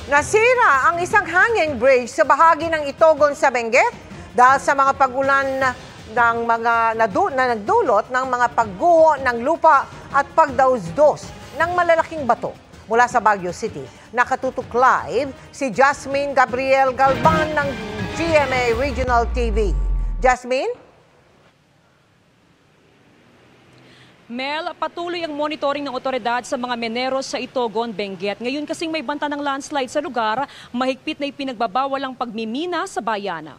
Nasira ang isang hanging bridge sa bahagi ng Itogon sa Benguet dahil sa mga pagulan ng mga na nagdulot ng mga pagguho ng lupa at pagdausdos ng malalaking bato. Mula sa Baguio City, nakatutok live si Jasmine Gabriel Galban ng GMA Regional TV. Jasmine? Mel, patuloy ang monitoring ng otoridad sa mga meneros sa Itogon, Benguet. Ngayon kasing may banta ng landslide sa lugar, mahigpit na ipinagbabawal ang pagmimina sa bayan.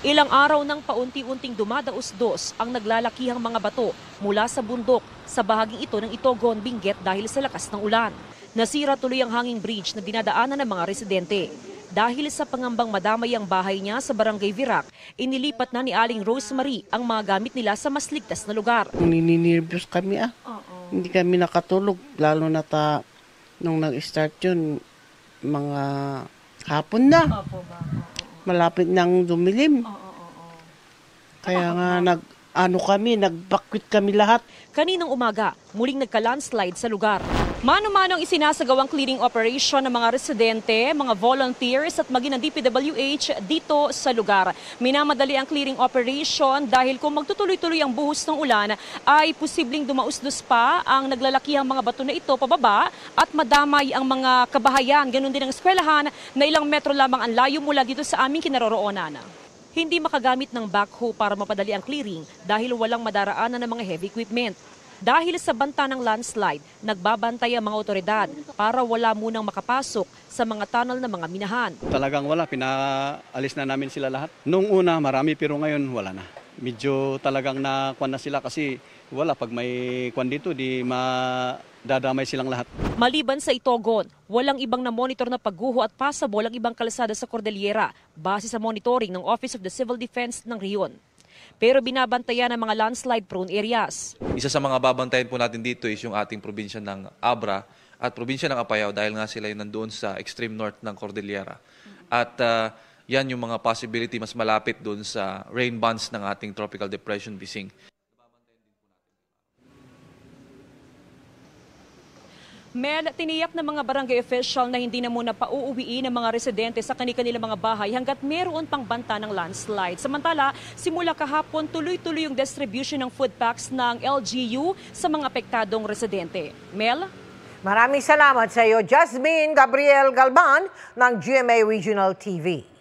Ilang araw nang paunti-unting dumadausdos ang naglalakihang mga bato mula sa bundok sa bahaging ito ng Itogon, Benguet dahil sa lakas ng ulan. Nasira tuloy ang hanging bridge na dinadaanan ng mga residente. Dahil sa pangambang madamay ang bahay niya sa Barangay Virac, inilipat na ni Aling Rosemary ang mga gamit nila sa mas ligtas na lugar. Nininirbus kami Hindi kami nakatulog, lalo na nung nag-start yun, mga hapon na. Malapit nang dumilim. Kaya nga nagbakwit kami lahat. Kaninang umaga, muling nagka-landslide sa lugar. Mano-mano ang isinasagawang clearing operation ng mga residente, mga volunteers at maging ng DPWH dito sa lugar. Minamadali ang clearing operation dahil kung magtutuloy-tuloy ang buhos ng ulan ay posibleng dumausdos pa ang naglalakihang mga bato na ito pababa at madamay ang mga kabahayan. Ganun din ang eskwelahan na ilang metro lamang ang layo mula dito sa aming kinaroroonan. Hindi makagamit ng backhoe para mapadali ang clearing dahil walang madaraanan ng mga heavy equipment. Dahil sa banta ng landslide, nagbabantay ang mga otoridad para wala munang makapasok sa mga tunnel ng mga minahan. Talagang wala, pinaalis na namin sila lahat. Noong una marami pero ngayon wala na. Medyo talagang nakuha na sila kasi wala, pag may kwan dito di madadamay silang lahat. Maliban sa Itogon, walang ibang na-monitor na pagguho at passable ang ibang kalsada sa Cordillera base sa monitoring ng Office of the Civil Defense ng Rion. Pero binabantayan ang mga landslide-prone areas. Isa sa mga babantayan po natin dito is yung ating probinsya ng Abra at probinsya ng Apayao dahil nga sila yung nandoon sa extreme north ng Cordillera. At yan yung mga possibility mas malapit doon sa rain bands ng ating tropical depression Bising. Mel, tiniyak ng mga barangay official na hindi na muna pauuwiin ng mga residente sa kanilang mga bahay hanggat meron pang banta ng landslide. Samantala, simula kahapon tuloy-tuloy yung distribution ng food packs ng LGU sa mga apektadong residente. Mel? Maraming salamat sa iyo, Jasmine Gabriel Galban ng GMA Regional TV.